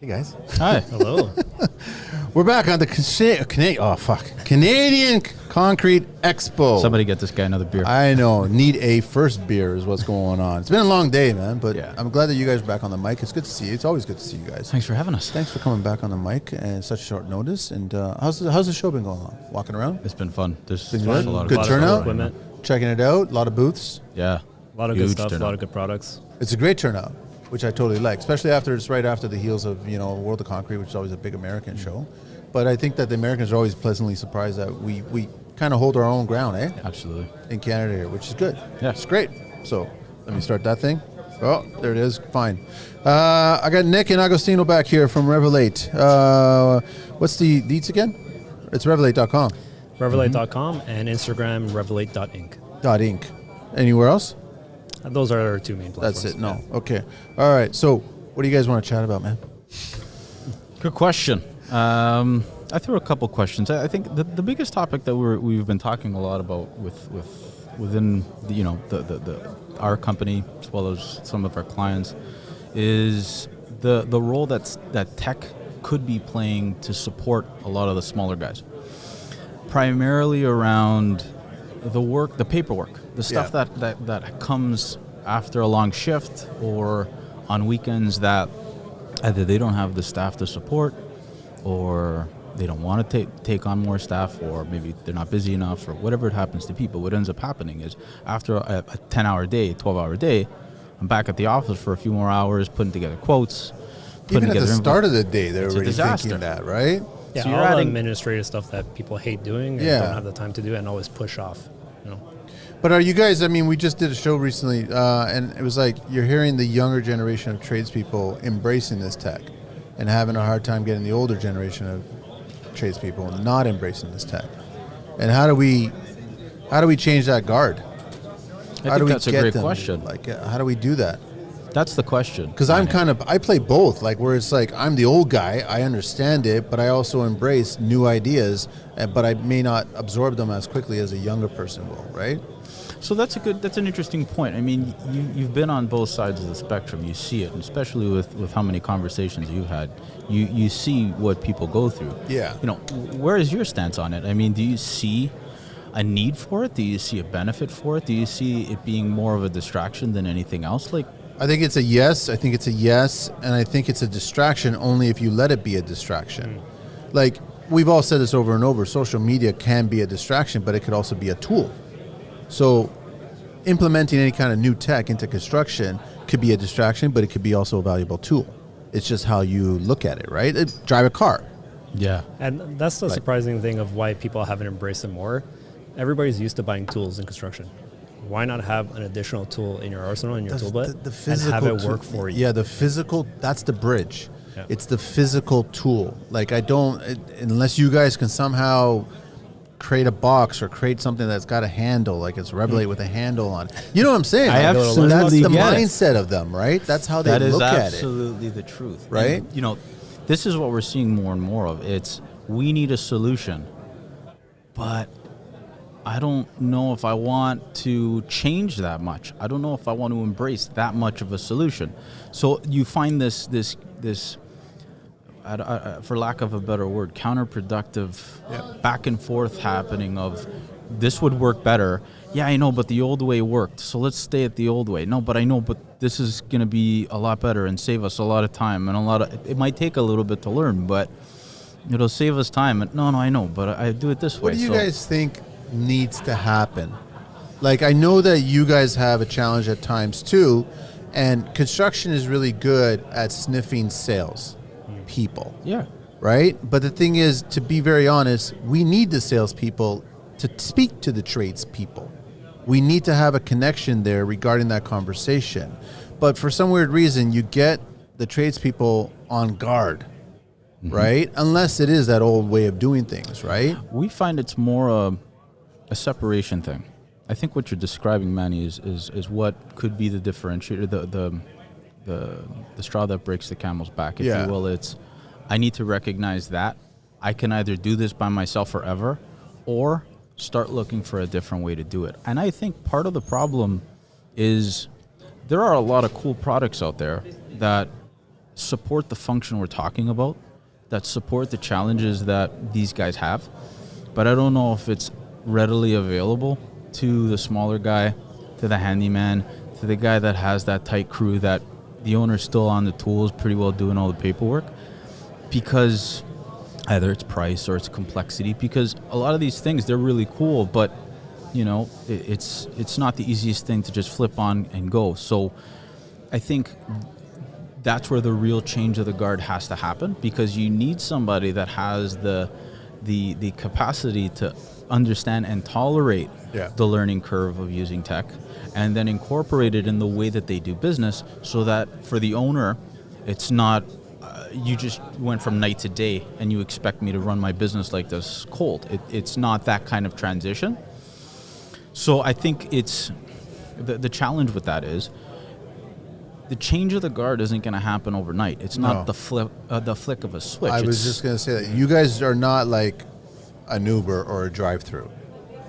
Hey guys. Hi. Hello. We're back on the Canadian Concrete Expo. Somebody get this guy another beer. I know. Need a first beer is what's going on. It's been a long day, man, but Yeah. I'm glad that you guys are back on the mic. It's good to see you. It's always good to see you guys. Thanks for having us. Thanks for coming back on the mic and such short notice. And how's the show been going on? Walking around? It's been fun. There's Been a good? lot of Good lot turnout? Of equipment. Checking it out. A lot of booths. Yeah. A lot of Huge good stuff. turnout. A lot of good products. It's a great turnout, which I totally like, especially after it's right after the heels of, World of Concrete, which is always a big American show. But I think that the Americans are always pleasantly surprised that we kind of hold our own ground, Absolutely. in Canada here, which is good. Yeah. It's great. So let me start that thing. Oh, there it is. Fine. I got Nick and Agostino back here from Revelate. What's the deets again? It's revelate.com. Revelate.com and Instagram revelate.inc. .inc. Anywhere else? Those are our two main platforms. That's it. No. Okay. All right. So what do you guys want to chat about, man? Good question. I threw a couple questions. I think the biggest topic that we've been talking a lot about within our company as well as some of our clients is the role that tech could be playing to support a lot of the smaller guys. Primarily around the paperwork, the stuff that comes after a long shift or on weekends that either they don't have the staff to support or they don't want to take on more staff, or maybe they're not busy enough, or whatever it happens to people. What ends up happening is after a 10-hour day, 12-hour day, I'm back at the office for a few more hours putting together quotes. Even at the start of the day, they're already thinking that, right? Yeah, So you're all the adding administrative stuff that people hate doing and don't have the time to do and always push off. But are you guys, we just did a show recently, and it was like you're hearing the younger generation of tradespeople embracing this tech and having a hard time getting the older generation of tradespeople not embracing this tech. And how do we change that guard? I think that's a great question. Like, how do we do that? That's the question. Because I play both, like where it's like I'm the old guy, I understand it, but I also embrace new ideas, but I may not absorb them as quickly as a younger person will, right? So that's an interesting point. I mean, you've been on both sides of the spectrum. You see it, and especially with how many conversations you've had. You see what people go through. Yeah. Where is your stance on it? I mean, do you see a need for it? Do you see a benefit for it? Do you see it being more of a distraction than anything else? I think it's a yes. And I think it's a distraction only if you let it be a distraction. Like, we've all said this over and over, social media can be a distraction, but it could also be a tool. So implementing any kind of new tech into construction could be a distraction, but it could be also a valuable tool. It's just how you look at it, right? Drive a car. Yeah. And that's the surprising thing of why people haven't embraced it more. Everybody's used to buying tools in construction. Why not have an additional tool in your arsenal, in your toolkit, and have it work for you? Yeah, the physical, that's the bridge. Yeah. It's the physical tool. Like, unless you guys can somehow create a box or create something that's got a handle, like it's Revelate with a handle on it. You know what I'm saying? I absolutely That's the get it. mindset of them, right? That's how they look at it. That is absolutely the truth. Right? And, this is what we're seeing more and more of. We need a solution, but I don't know if I want to change that much. I don't know if I want to embrace that much of a solution. So you find this for lack of a better word, counterproductive back and forth happening of this would work better. Yeah, I know, but the old way worked, so let's stay at the old way. No, but I know, but this is going to be a lot better and save us a lot of time and it might take a little bit to learn, but it'll save us time. And no, I know, but I do it this way. What do you guys think needs to happen? Like, I know that you guys have a challenge at times too, and construction is really good at sniffing sales people. Yeah. Right? But the thing is, to be very honest, we need the salespeople to speak to the tradespeople. We need to have a connection there regarding that conversation. But for some weird reason, you get the tradespeople on guard, right? Unless it is that old way of doing things, right? We find it's more a separation thing. I think what you're describing, Manny, is what could be the differentiator, the straw that breaks the camel's back, if you will. It's, I need to recognize that I can either do this by myself forever or start looking for a different way to do it. And I think part of the problem is there are a lot of cool products out there that support the function we're talking about, that support the challenges that these guys have. But I don't know if it's readily available to the smaller guy, to the handyman, to the guy that has that tight crew that the owner's still on the tools, pretty well doing all the paperwork, because either it's price or it's complexity, because a lot of these things, they're really cool, but you know, it's not the easiest thing to just flip on and go. So I think that's where the real change of the guard has to happen, because you need somebody that has the capacity to understand and tolerate the learning curve of using tech, and then incorporate it in the way that they do business, so that for the owner, it's not you just went from night to day and you expect me to run my business like this cold. It's not that kind of transition. So I think it's the challenge with that is the change of the guard isn't going to happen overnight. It's not the flick of a switch. I was just going to say that you guys are not like an Uber or a drive-through.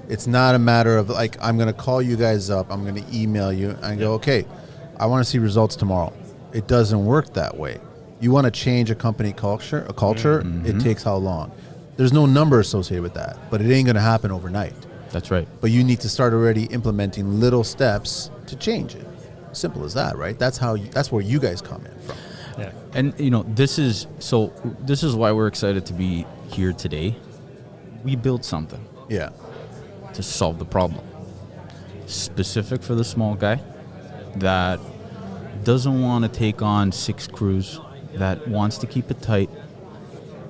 It's not a matter of like, I'm going to call you guys up, I'm going to email you and go, okay, I want to see results tomorrow. It doesn't work that way. You want to change a company culture, Mm-hmm. it takes how long? There's no number associated with that, but it ain't going to happen overnight. That's right. But you need to start already implementing little steps to change it. Simple as that, right? That's where you guys come in from. Yeah. And you know, this is why we're excited to be here today. We built something. Yeah. To solve the problem. Specific for the small guy that doesn't want to take on 6 crews, that wants to keep it tight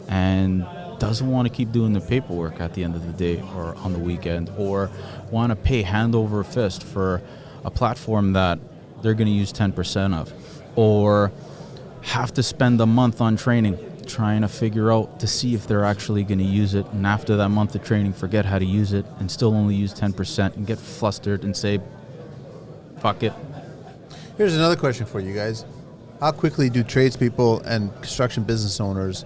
and doesn't want to keep doing the paperwork at the end of the day or on the weekend, or want to pay hand over fist for a platform that they're going to use 10% of, or have to spend a month on training trying to figure out to see if they're actually going to use it, and after that month of training forget how to use it and still only use 10% and get flustered and say fuck it. Here's another question for you guys. How quickly do tradespeople and construction business owners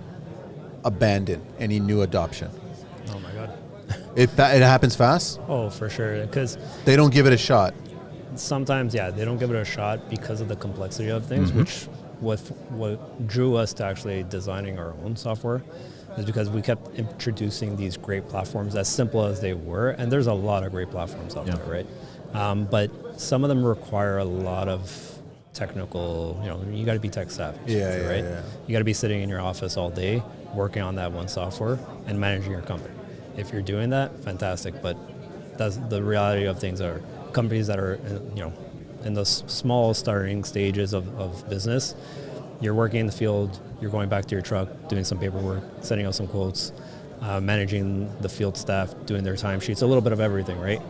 abandon any new adoption? Oh my God. It happens fast? Oh, for sure. Because they don't give it a shot. Sometimes, they don't give it a shot because of the complexity of things, which what drew us to actually designing our own software is because we kept introducing these great platforms, as simple as they were, and there's a lot of great platforms out there, right? But some of them require a lot of technical, you got to be tech savvy, right? Yeah. You got to be sitting in your office all day working on that one software and managing your company. If you're doing that, fantastic, but that's the reality of things. Are companies that are, in those small starting stages of business, you're working in the field, you're going back to your truck, doing some paperwork, sending out some quotes, managing the field staff, doing their timesheets, a little bit of everything, right?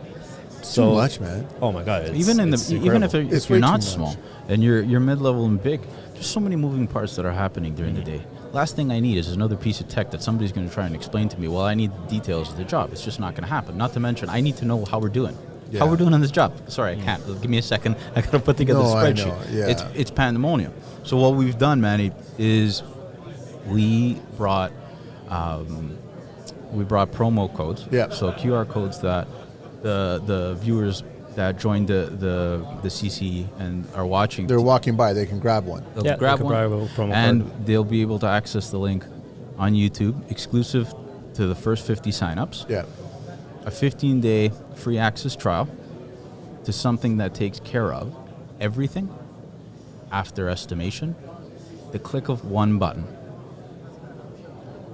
So much, man. Oh my God! Even if you're not small and you're mid-level and big, there's so many moving parts that are happening during the day. Last thing I need is another piece of tech that somebody's going to try and explain to me. Well, I need the details of the job. It's just not going to happen. Not to mention, I need to know how we're doing. How we're doing on this job. Sorry, I can't. Give me a second. I got to put together a spreadsheet. It's pandemonium. So what we've done, Manny, is we brought promo codes. Yeah. So QR codes that the viewers that joined the CCE and are watching. They're walking by. They can grab one. They'll grab one, and they'll be able to access the link on YouTube, exclusive to the first 50 signups. Yeah. A 15-day free access trial to something that takes care of everything after estimation, the click of one button.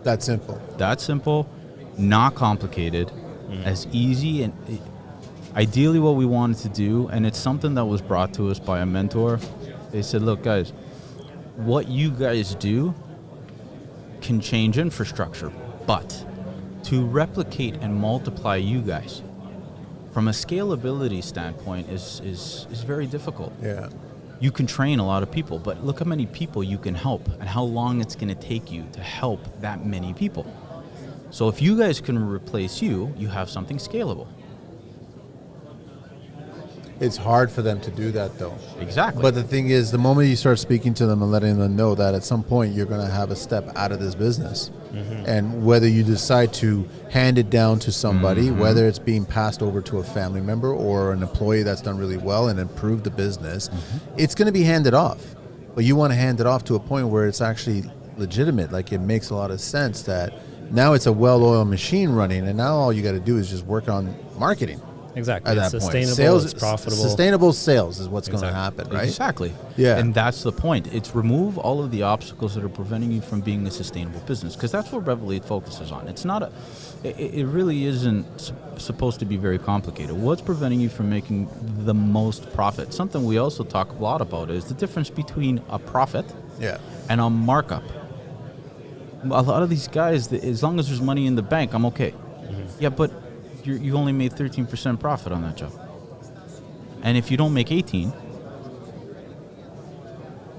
That simple, not complicated, as easy, and ideally what we wanted to do, and it's something that was brought to us by a mentor. They said, look guys, what you guys do can change infrastructure, but to replicate and multiply you guys from a scalability standpoint is very difficult. Yeah. You can train a lot of people, but look how many people you can help and how long it's going to take you to help that many people. So if you guys can replace you have something scalable. It's hard for them to do that, though. Exactly. But the thing is, the moment you start speaking to them and letting them know that at some point you're going to have a step out of this business, and whether you decide to hand it down to somebody, whether it's being passed over to a family member or an employee that's done really well and improved the business, it's going to be handed off. but you want to hand it off to a point where it's actually legitimate. Like it makes a lot of sense that now it's a well-oiled machine running, and now all you got to do is just work on marketing. Exactly. At It's that point, sustainable, sales, it's profitable. sustainable sales is what's going to Exactly. happen, right? Exactly. Yeah. And that's the point. It's remove all of the obstacles that are preventing you from being a sustainable business, because that's what Revelate focuses on. It's not it really isn't supposed to be very complicated. What's preventing you from making the most profit? Something we also talk a lot about is the difference between a profit Yeah. and a markup. A lot of these guys, as long as there's money in the bank, I'm okay. Yeah, but you only made 13% profit on that job. And if you don't make 18,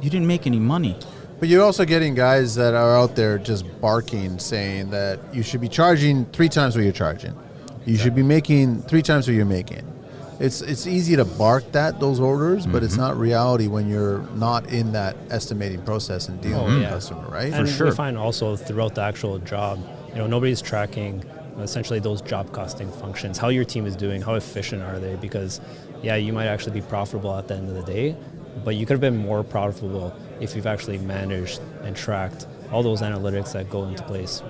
you didn't make any money. But you're also getting guys that are out there just barking, saying that you should be charging 3 times what you're charging. You should be making 3 times what you're making. It's easy to bark those orders, but it's not reality when you're not in that estimating process and dealing with the customer, right? And sure. we find also throughout the actual job, nobody's tracking essentially those job costing functions, how your team is doing, how efficient are they, because you might actually be profitable at the end of the day, but you could have been more profitable if you've actually managed and tracked all those analytics that go into place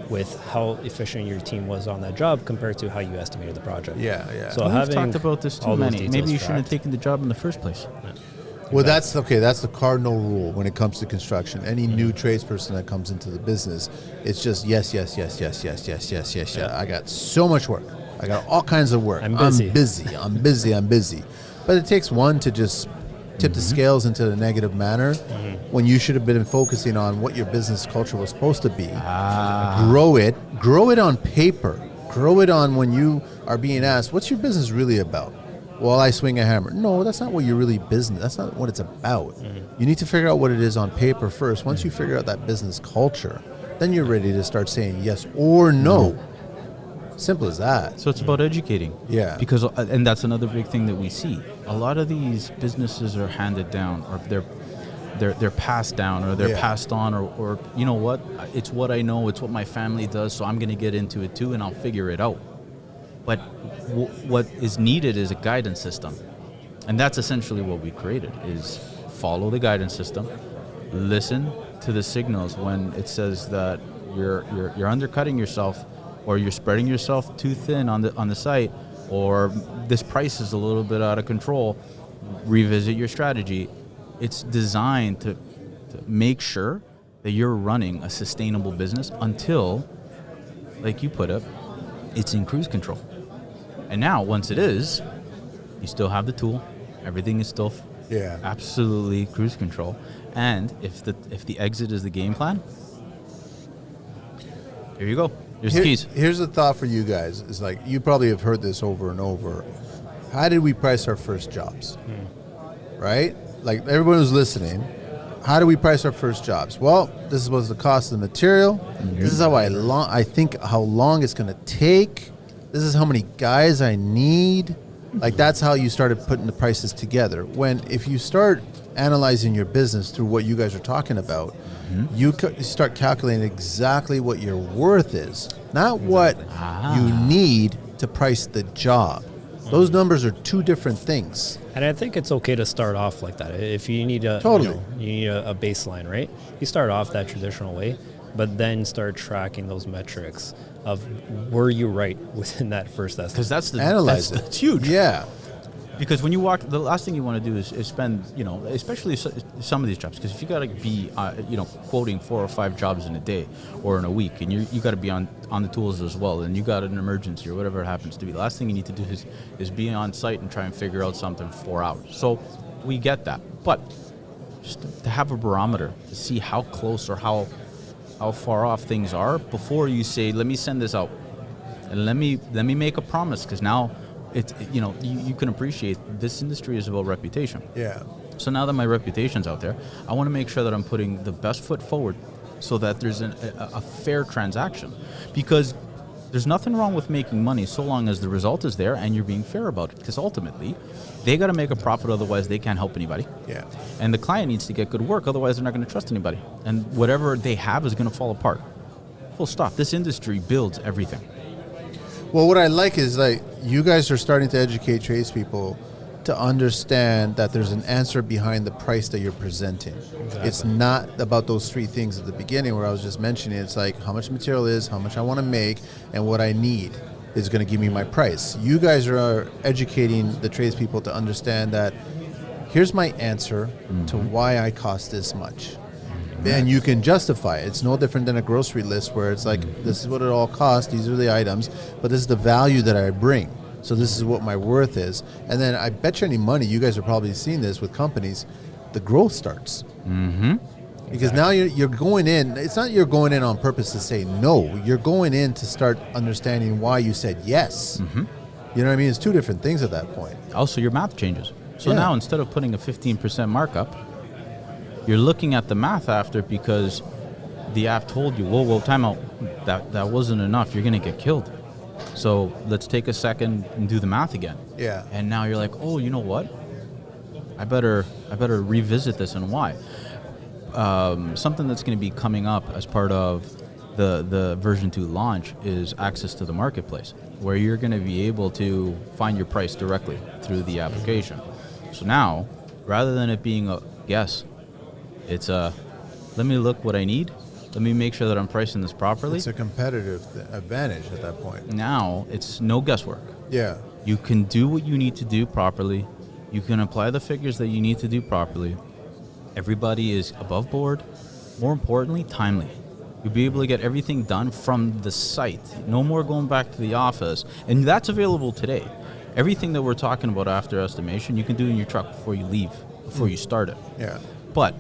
with how efficient your team was on that job compared to how you estimated the project. Yeah. So We've having talked about this too all those many. details Maybe you shouldn't have tracked. taken the job in the first place. Well, that's okay. That's the cardinal rule when it comes to construction. Any new tradesperson that comes into the business, it's just yes. Yeah. I got so much work. I got all kinds of work. I'm busy. I'm busy. But it takes one to just tip the scales into the negative manner when you should have been focusing on what your business culture was supposed to be. Grow it on paper. Grow it on when you are being asked, what's your business really about? Well, I swing a hammer. No, that's not what you're really business. That's not what it's about. You need to figure out what it is on paper first. Once you figure out that business culture, then you're ready to start saying yes or no. Simple as that. So it's about educating. Yeah. Because, and that's another big thing that we see. A lot of these businesses are handed down, or they're passed down, or they're passed on, or you know what? It's what I know. It's what my family does. So I'm going to get into it too, and I'll figure it out. But what is needed is a guidance system, and that's essentially what we created: is follow the guidance system, listen to the signals when it says that you're undercutting yourself, or you're spreading yourself too thin on the site, or this price is a little bit out of control. Revisit your strategy. It's designed to make sure that you're running a sustainable business until, like you put it, it's in cruise control. And now, once it is, you still have the tool. Everything is still absolutely cruise control. And if the exit is the game plan, here you go. Here's the keys. Here's a thought for you guys. It's like, you probably have heard this over and over. How did we price our first jobs? Right? Like, everyone who's listening, how do we price our first jobs? Well, this was the cost of the material. This is how I think how long it's going to take. This is how many guys I need. Like, that's how you started putting the prices together. If you start analyzing your business through what you guys are talking about, you start calculating exactly what your worth is, not what you need to price the job. Those numbers are 2 different things. And I think it's okay to start off like that. If you need a you need a baseline, right? You start off that traditional way, but then start tracking those metrics of were you right within that first estimate? Because that's huge. Yeah. Because when you walk, the last thing you want to do is spend, especially some of these jobs. Because if you got to be, quoting 4 or 5 jobs in a day or in a week, and you got to be on the tools as well, and you got an emergency or whatever it happens to be, the last thing you need to do is be on site and try and figure out something for 4 hours. So we get that, but just to have a barometer to see how close or how far off things are before you say, let me send this out and let me make a promise, because now. You can appreciate this industry is about reputation. Yeah. So now that my reputation's out there, I want to make sure that I'm putting the best foot forward so that there's a fair transaction. Because there's nothing wrong with making money so long as the result is there and you're being fair about it. Because ultimately, they got to make a profit, otherwise they can't help anybody. Yeah. And the client needs to get good work, otherwise they're not going to trust anybody. And whatever they have is going to fall apart. Full stop. This industry builds everything. Well, what I like is, like, you guys are starting to educate tradespeople to understand that there's an answer behind the price that you're presenting. Exactly. It's not about those three things at the beginning where I was just mentioning. It's like how much material is, how much I want to make, and what I need is going to give me my price. You guys are educating the tradespeople to understand that here's my answer to why I cost this much. And you can justify it. It's no different than a grocery list where it's like, this is what it all costs, these are the items, but this is the value that I bring. So this is what my worth is. And then I bet you any money, you guys are probably seeing this with companies, the growth starts. Because now you're going in, it's not you're going in on purpose to say no, you're going in to start understanding why you said yes. You know what I mean? It's two different things at that point. Also, your math changes. So Yeah. now instead of putting a 15% markup, you're looking at the math after because the app told you, whoa, time out. That wasn't enough. You're going to get killed. So let's take a second and do the math again. Yeah. And now you're like, oh, you know what? I better revisit this and why. Something that's going to be coming up as part of the version 2 launch is access to the marketplace, where you're going to be able to find your price directly through the application. So now, rather than it being a guess, it's a, let me look what I need. Let me make sure that I'm pricing this properly. It's a competitive advantage at that point. Now, it's no guesswork. Yeah. You can do what you need to do properly. You can apply the figures that you need to do properly. Everybody is above board. More importantly, timely. You'll be able to get everything done from the site. No more going back to the office. And that's available today. Everything that we're talking about after estimation, you can do in your truck before you leave, before you start it. Yeah. But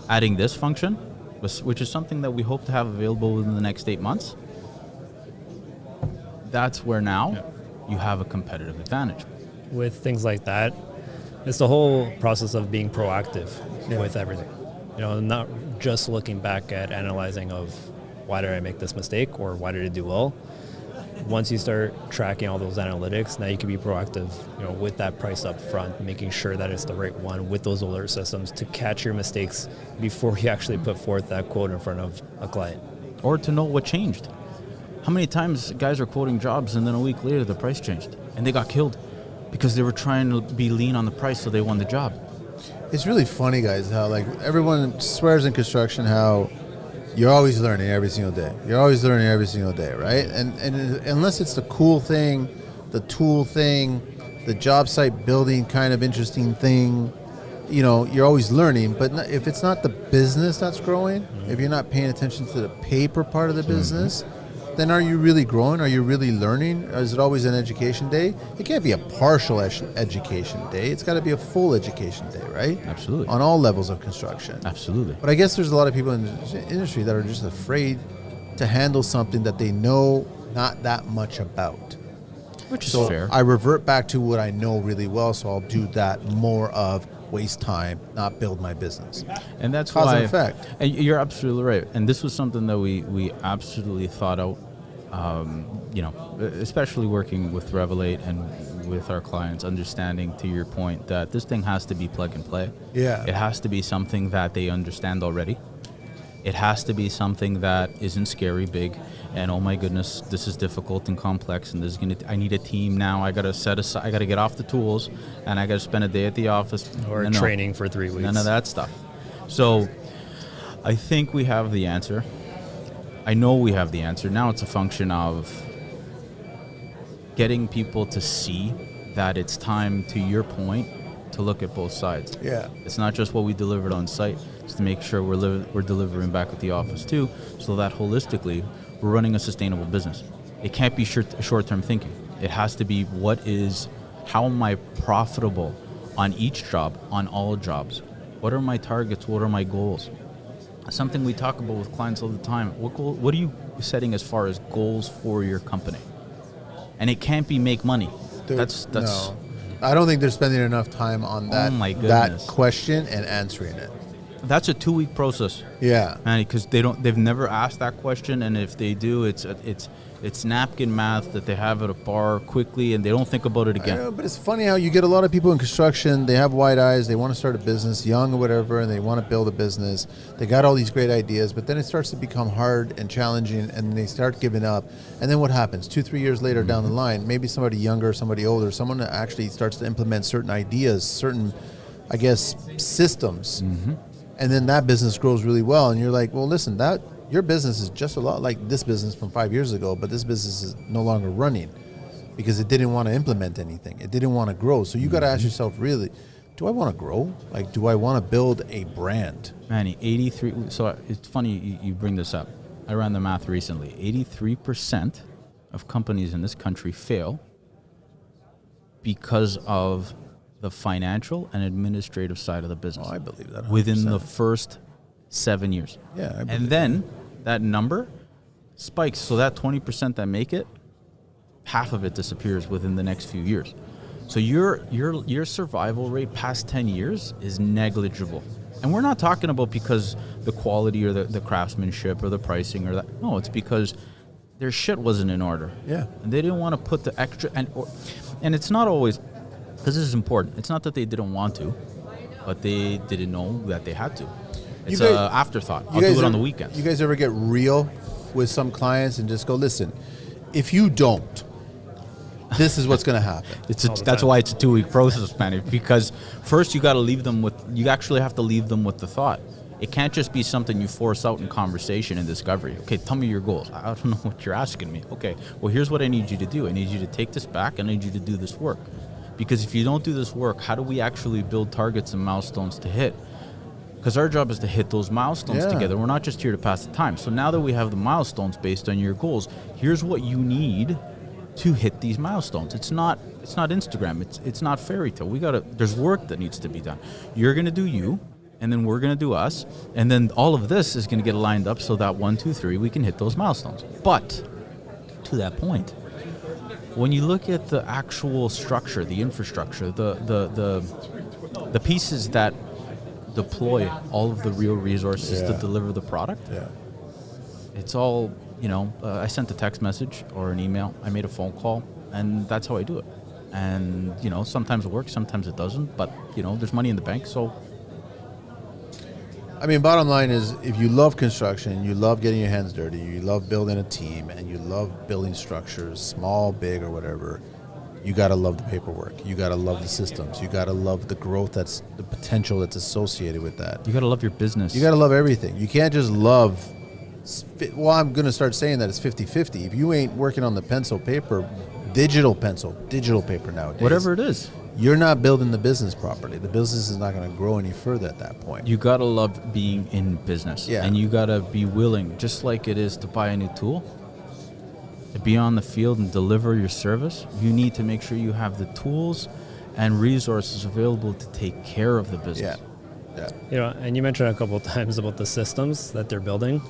adding this function, which is something that we hope to have available within the next 8 months, that's where now you have a competitive advantage. With things like that, it's the whole process of being proactive with everything. You know, not just looking back at analyzing of why did I make this mistake or why did it do well. Once you start tracking all those analytics, now you can be proactive, you know, with that price up front, making sure that it's the right one with those alert systems to catch your mistakes before you actually put forth that quote in front of a client. Or to know what changed. How many times guys are quoting jobs and then a week later the price changed and they got killed because they were trying to be lean on the price so they won the job. It's really funny, guys, how like everyone swears in construction how you're always learning every single day. You're always learning every single day, right? And unless it's the cool thing, the tool thing, the job site building kind of interesting thing, you know, you're always learning. But if it's not the business that's growing, if you're not paying attention to the paper part of the business, then are you really growing? Are you really learning? Or is it always an education day? It can't be a partial education day. It's got to be a full education day, right? Absolutely. On all levels of construction. Absolutely. But I guess there's a lot of people in the industry that are just afraid to handle something that they know not that much about. Which is So fair. I revert back to what I know really well, so I'll do that more of waste time, not build my business. And that's Cause why, and effect. and you're absolutely right. And this was something that we absolutely thought out, you know, especially working with Revelate and with our clients, understanding to your point that this thing has to be plug and play. Yeah. It has to be something that they understand already. It has to be something that isn't scary, big, and oh my goodness, this is difficult and complex, and this is I need a team now. I gotta set aside. I gotta get off the tools, and I gotta spend a day at the office Or No. training for 3 weeks. None of that stuff. So I think we have the answer. I know we have the answer. Now it's a function of getting people to see that it's time, to your point, to look at both sides. Yeah. It's not just what we delivered on site. It's to make sure we're delivering back at the office too, so that holistically we're running a sustainable business. It can't be short-term thinking. It has to be how am I profitable on each job, on all jobs? What are my targets? What are my goals? Something we talk about with clients all the time. What are you setting as far as goals for your company? And it can't be make money. Dude, That's no. I don't think they're spending enough time on that, Oh my that goodness. question and answering it. That's a 2-week process. Yeah. Man, because they've never asked that question, and if they do, it's It's napkin math that they have at a bar quickly, and they don't think about it I again. know, but it's funny how you get a lot of people in construction, they have wide eyes, they want to start a business, young or whatever, and they want to build a business. They got all these great ideas, but then it starts to become hard and challenging, and they start giving up. And then what happens? 2-3 years later down the line, maybe somebody younger, somebody older, someone that actually starts to implement certain ideas, certain, I guess, systems. And then that business grows really well, and you're like, well, listen, your business is just a lot like this business from 5 years ago, but this business is no longer running because it didn't want to implement anything. It didn't want to grow. So you got to ask yourself, really, do I want to grow? Like, do I want to build a brand? Manny, 83. So it's funny you bring this up. I ran the math recently. 83% of companies in this country fail because of the financial and administrative side of the business. Oh, I believe that 100%. Within the first 7 years. Yeah, I believe and then that number spikes. So that 20% that make it, half of it disappears within the next few years. So your survival rate past 10 years is negligible. And we're not talking about because the quality or the craftsmanship or the pricing or that. No, it's because their shit wasn't in order. Yeah. And they didn't want to put the extra, and it's not always, because this is important, it's not that they didn't want to, but they didn't know that they had to. It's an afterthought. I'll do it on the weekends. You guys ever get real with some clients and just go, listen, if you don't, this is what's going to happen. That's why it's a 2-week process, man. Because first you actually have to leave them with the thought. It can't just be something you force out in conversation and discovery. Okay, tell me your goals. I don't know what you're asking me. Okay, well, here's what I need you to do. I need you to take this back, and I need you to do this work. Because if you don't do this work, how do we actually build targets and milestones to hit? Because our job is to hit those milestones together. We're not just here to pass the time. So now that we have the milestones based on your goals, here's what you need to hit these milestones. It's not Instagram. It's not fairy tale. There's work that needs to be done. You're gonna do you, and then we're gonna do us, and then all of this is gonna get lined up so that 1, 2, 3 we can hit those milestones. But to that point, when you look at the actual structure, the infrastructure, the pieces that deploy all of the real resources to deliver the product. Yeah. It's all, I sent a text message or an email, I made a phone call, and that's how I do it. And, sometimes it works, sometimes it doesn't, but, there's money in the bank, so. I mean, bottom line is, if you love construction, you love getting your hands dirty, you love building a team, and you love building structures, small, big, or whatever, you got to love the paperwork. You got to love the systems. You got to love the growth the potential that's associated with that. You got to love your business. You got to love everything. You can't just love, I'm going to start saying that it's 50-50. If you ain't working on the digital paper nowadays. Whatever it is. You're not building the business properly. The business is not going to grow any further at that point. You got to love being in business. Yeah. And you got to be willing, just like it is to buy a new tool, to be on the field and deliver your service, you need to make sure you have the tools and resources available to take care of the business. Yeah. And you mentioned a couple of times about the systems that they're building.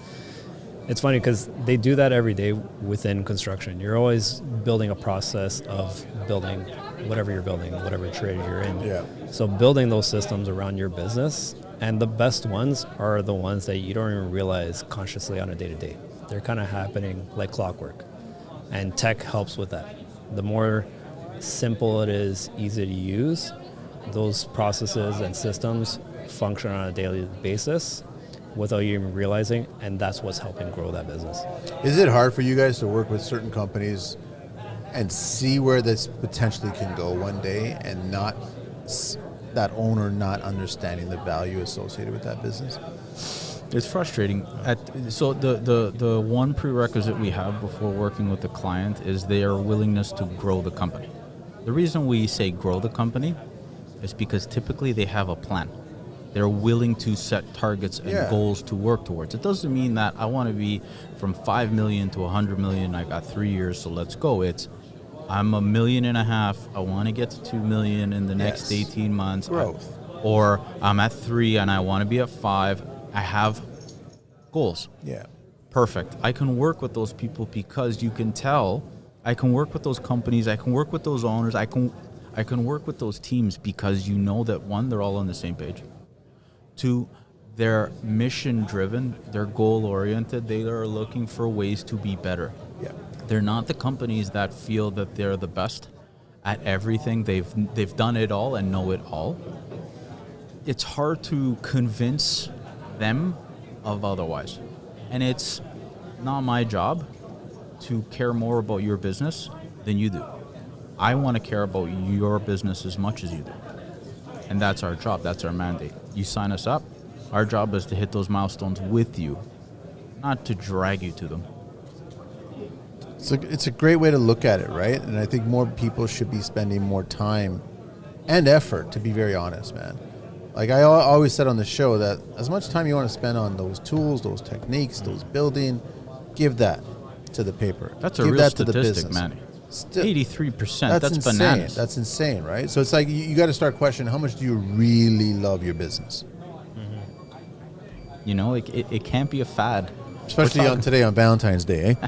It's funny because they do that every day within construction. You're always building a process of building whatever you're building, whatever trade you're in. Yeah. So building those systems around your business, and the best ones are the ones that you don't even realize consciously on a day-to-day. They're kind of happening like clockwork. And tech helps with that. The more simple it is, easy to use, those processes and systems function on a daily basis without you even realizing, and that's what's helping grow that business. Is it hard for you guys to work with certain companies and see where this potentially can go one day, and not that owner not understanding the value associated with that business? It's frustrating. So the one prerequisite we have before working with the client is their willingness to grow the company. The reason we say grow the company is because typically they have a plan. They're willing to set targets and goals to work towards. It doesn't mean that I want to be from 5 million to 100 million. I got 3 years, so let's go. I'm $1.5 million. I want to get to 2 million in the next 18 months. Growth. Or I'm at 3 and I want to be at 5. I have goals. Yeah. Perfect. I can work with those people because you can tell I can work with those companies. I can work with those owners. I can work with those teams because you know that, one, they're all on the same page. 2, they're mission driven. They're goal oriented. They are looking for ways to be better. Yeah. they're not the companies that feel that they're the best at everything. They've done it all and know it all. It's hard to convince them of otherwise. And it's not my job to care more about your business than you do. I want to care about your business as much as you do. And that's our job. That's our mandate. You sign us up. Our job is to hit those milestones with you, not to drag you to them. It's a great way to look at it, right? And I think more people should be spending more time and effort, to be very honest, man. Like I always said on the show, that as much time you want to spend on those tools, those techniques, those building, give that to the paper. That's a give real that statistic, to the business. man. Still, 83%. That's insane. bananas. That's insane, right? So it's like you got to start questioning, how much do you really love your business? You know, like it can't be a fad. Especially today on Valentine's Day, eh?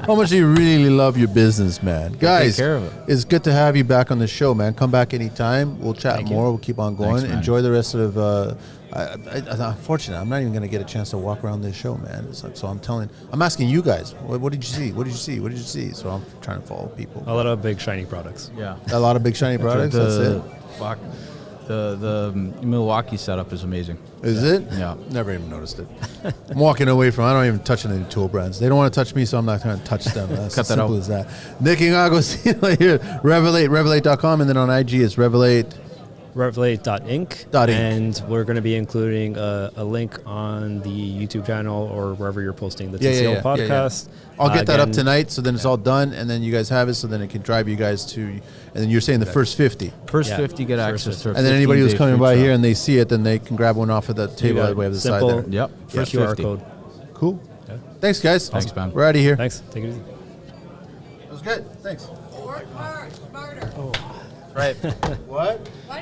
How much do you really love your business, man? Guys, care of it. It's good to have you back on the show, man. Come back anytime. We'll chat Thank more. you. We'll keep on going. Thanks, man. Enjoy the rest of... unfortunately, I'm not even going to get a chance to walk around this show, man. So I'm asking you guys, what did you see? What did you see? What did you see? So I'm trying to follow people. A lot of big shiny products. Yeah. A lot of big shiny products, that's it. Fuck. The Milwaukee setup is amazing. Is it? Yeah. Never even noticed it. I'm walking away from. I don't even touch any tool brands. They don't want to touch me, so I'm not trying to touch them. That's Cut as that simple out. as that. Nick and Agostino here. Revelate, revelate.com, and then on IG it's Revelate. Revelate.inc. .inc. And we're going to be including a link on the YouTube channel or wherever you're posting the TCL podcast. I'll get that up Again, tonight, so then it's all done, and then you guys have it, so then it can drive you guys to. And then you're saying the first 50. First Yeah. 50 get First access to a And then anybody who's 15-day coming free by trial. here and they see it, then they can grab one off of the table got that we have the side simple- there. Yep. First QR 50. code. Cool. Yeah. Thanks, guys. Thanks, man. We're out of here. Thanks. Take it easy. That was good. Thanks. Work hard, smarter. Right. What? Why do